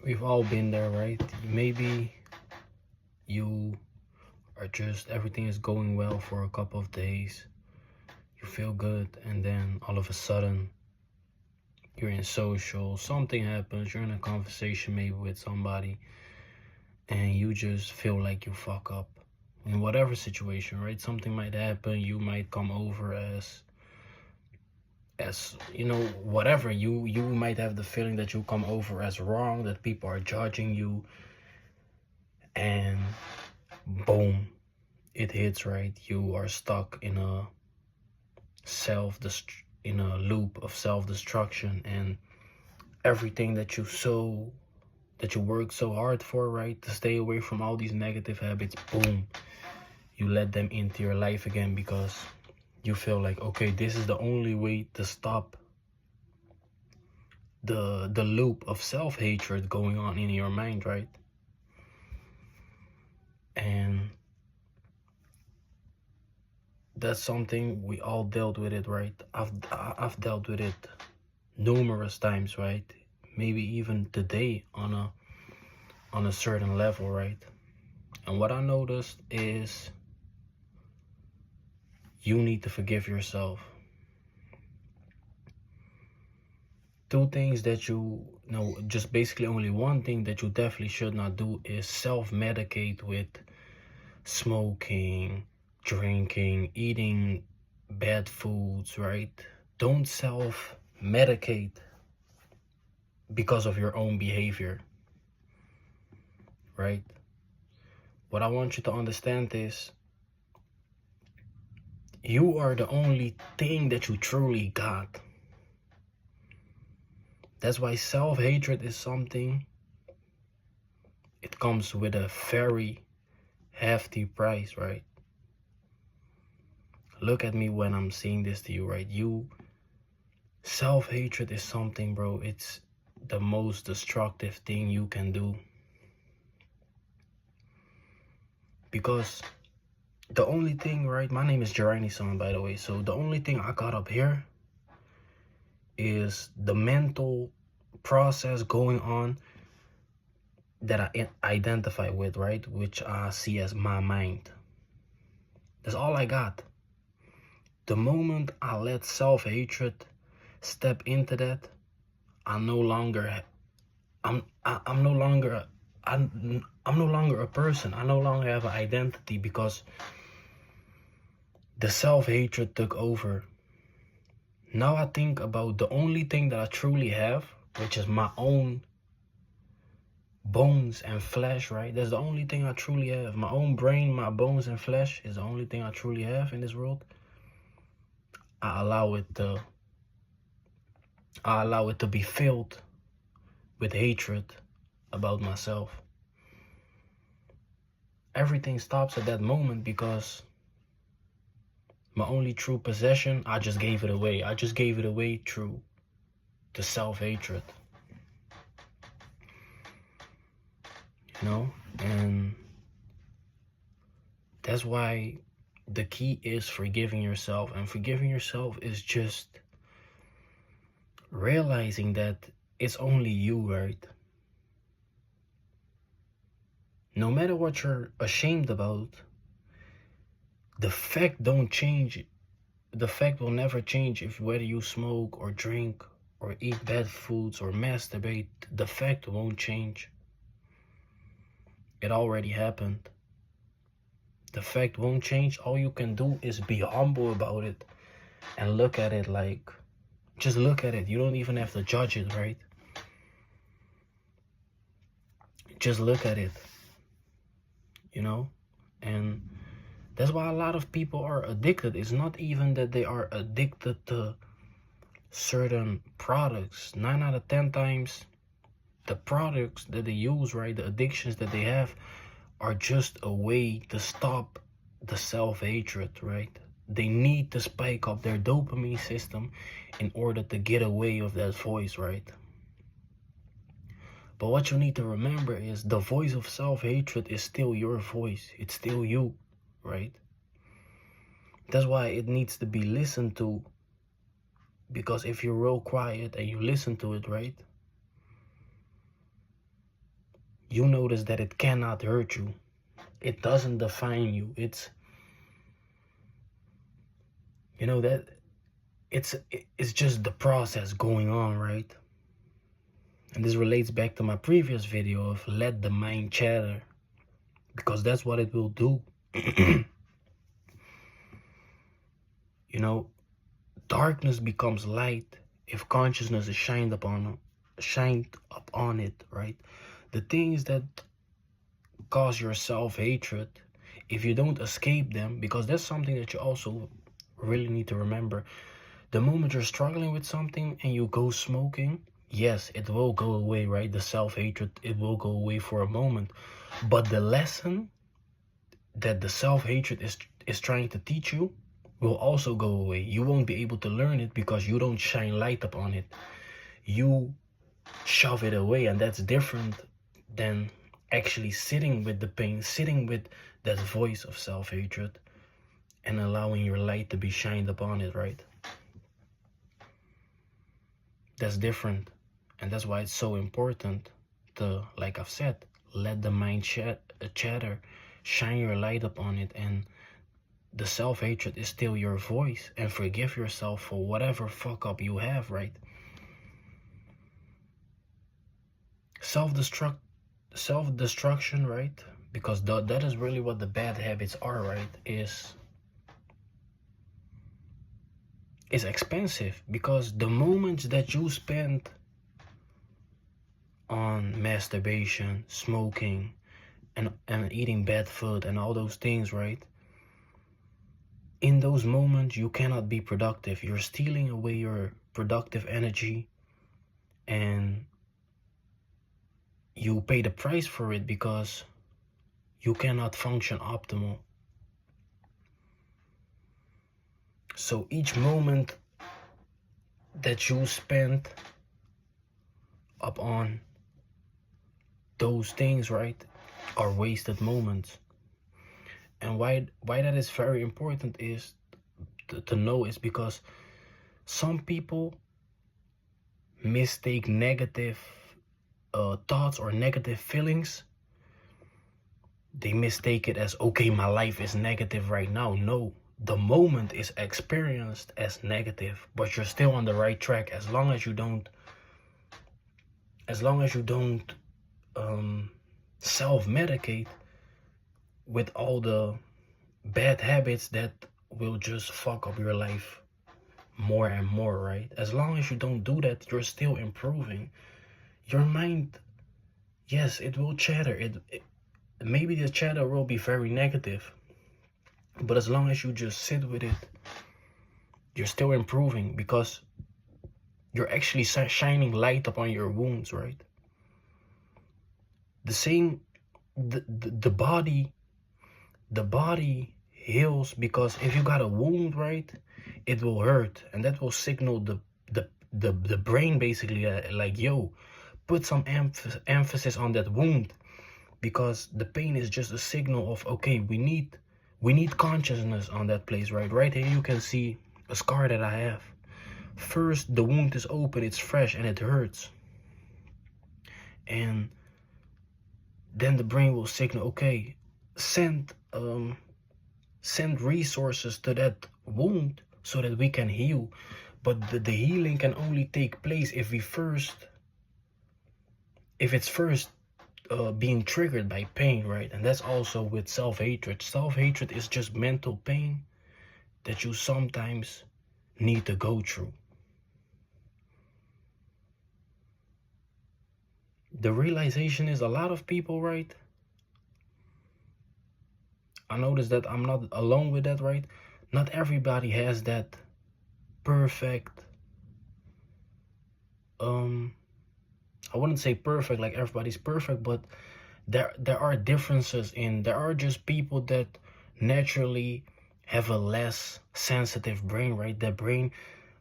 We've all been there, right? Maybe you are just, everything is going well for a couple of days. You feel good, and then all of a sudden, you're in social, something happens, you're in a conversation maybe with somebody, and you just feel like you fuck up. In whatever situation, right? Something might happen, you might come over as whatever, you might have the feeling that you come over as wrong, that people are judging you, and boom, it hits, right? You are stuck in a in a loop of self-destruction, and everything that you work so hard for, right, to stay away from all these negative habits, boom, you let them into your life again because you feel like, okay, this is the only way to stop the loop of self-hatred going on in your mind, right? And that's something we all dealt with it, right? I've dealt with it numerous times, right? Maybe even today on a certain level, right? And what I noticed is you need to forgive yourself. Two things that just basically only one thing that you definitely should not do is self-medicate with smoking, drinking, eating bad foods, right? Don't self-medicate because of your own behavior, right? What I want you to understand is you are the only thing that you truly got. That's why self-hatred is something, it comes with a very hefty price, right? Look at me when I'm saying this to you, right? Self-hatred is something, bro, it's the most destructive thing you can do. Because the only thing, right, my name is Jerani Son, by the way, so the only thing I got up here is the mental process going on that I identify with, right, which I see as my mind. That's all I got. The moment I let self-hatred step into that, I'm no longer I'm no longer I'm no longer a person. I no longer have an identity because the self-hatred took over. Now I think about the only thing that I truly have, which is my own bones and flesh, right? That's the only thing I truly have. My own brain, my bones and flesh is the only thing I truly have in this world. I allow it to be filled with hatred about myself. Everything stops at that moment because my only true possession, I just gave it away. I just gave it away through the self-hatred. And that's why the key is forgiving yourself. And forgiving yourself is just realizing that it's only you, right? No matter what you're ashamed about, the fact don't change. The fact will never change if whether you smoke or drink or eat bad foods or masturbate. The fact won't change. It already happened. The fact won't change. All you can do is be humble about it and look at it like, just look at it. You don't even have to judge it, right? Just look at it, and that's why a lot of people are addicted. It's not even that they are addicted to certain products. 9 out of 10 times, the products that they use, right, the addictions that they have are just a way to stop the self-hatred, right? They need to spike up their dopamine system in order to get away of that voice, right? But what you need to remember is the voice of self-hatred is still your voice. It's still you, right? That's why it needs to be listened to. Because if you're real quiet and you listen to it, right, you notice that it cannot hurt you. It doesn't define you. It's, you know, that it's just the process going on, right? And this relates back to my previous video of let the mind chatter, because that's what it will do. You know, darkness becomes light if consciousness is shined upon it, right? The things that cause your self-hatred, if you don't escape them, because that's something that you also really need to remember. The moment you're struggling with something and you go smoking, yes, it will go away, right? The self-hatred, it will go away for a moment. But the lesson that the self-hatred is trying to teach you will also go away. You won't be able to learn it because you don't shine light upon it. You shove it away, and that's different than actually sitting with the pain, sitting with that voice of self-hatred and allowing your light to be shined upon it, right? That's different. And that's why it's so important to, like I've said, let the mind chatter, shine your light upon it, and the self-hatred is still your voice, and forgive yourself for whatever fuck up you have, right? Self-destruction, right? Because that is really what the bad habits are, right? Is expensive, because the moments that you spend on masturbation, smoking, and eating bad food and all those things, right? In those moments, you cannot be productive. You're stealing away your productive energy, and you pay the price for it because you cannot function optimal. So each moment that you spend upon those things, right, are wasted moments. And why that is very important is to know is because some people mistake negative thoughts or negative feelings. They mistake it as, okay, my life is negative right now. No, the moment is experienced as negative, but you're still on the right track as long as you don't self-medicate with all the bad habits that will just fuck up your life more and more, right? As long as you don't do that, you're still improving. Your mind, yes, it will chatter. Maybe the chatter will be very negative, but as long as you just sit with it, you're still improving, because you're actually shining light upon your wounds, right? The same, the body heals, because if you got a wound, right, it will hurt, and that will signal the brain basically like, yo, put some emphasis on that wound, because the pain is just a signal of, okay, we need consciousness on that place, right? Right here you can see a scar that I have. First, the wound is open, it's fresh, and it hurts, and then the brain will signal, okay, send resources to that wound so that we can heal. But the healing can only take place if it's first being triggered by pain, right? And that's also with self-hatred. Self-hatred is just mental pain that you sometimes need to go through. The realization is, a lot of people, right? I noticed that I'm not alone with that, right? Not everybody has that perfect, I wouldn't say perfect, like everybody's perfect, but there are differences there are just people that naturally have a less sensitive brain, right? Their brain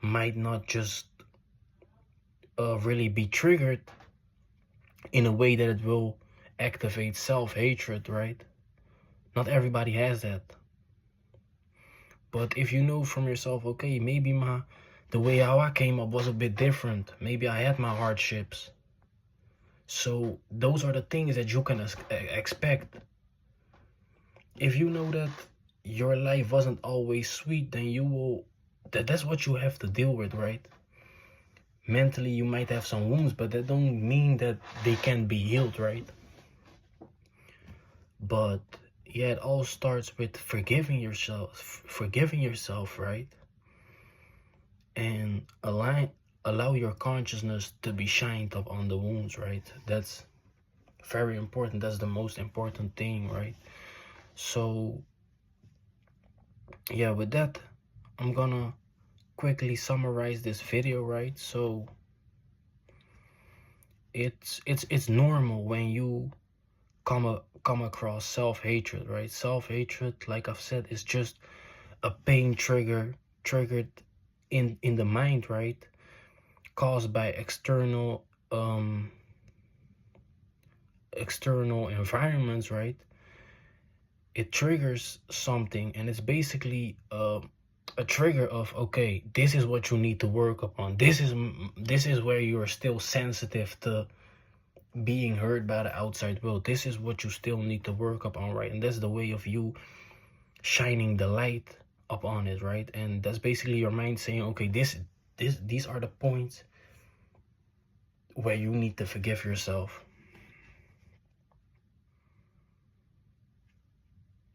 might not just really be triggered in a way that it will activate self-hatred, right? Not everybody has that. But if you know from yourself, okay, maybe the way how I came up was a bit different. Maybe I had my hardships. So those are the things that you can expect. If you know that your life wasn't always sweet, then you will, that's what you have to deal with, right? Mentally you might have some wounds, but that don't mean that they can be healed, right? But yeah, it all starts with forgiving yourself, right? And allow your consciousness to be shined up on the wounds, right? That's very important. That's the most important thing, right? So yeah, with that, I'm gonna quickly summarize this video, right? So it's normal when you come across self-hatred, right? Self-hatred, like I've said, is just a pain triggered in the mind, right? Caused by external environments, right? It triggers something, and it's basically a trigger of, okay, this is what you need to work upon. This is where you are still sensitive to being heard by the outside world. This is what you still need to work upon, right? And that's the way of you shining the light upon it, right? And that's basically your mind saying, okay, these are the points where you need to forgive yourself.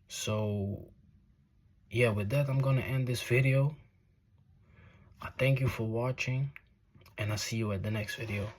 So yeah, with that, I'm gonna end this video. I thank you for watching, and I'll see you at the next video.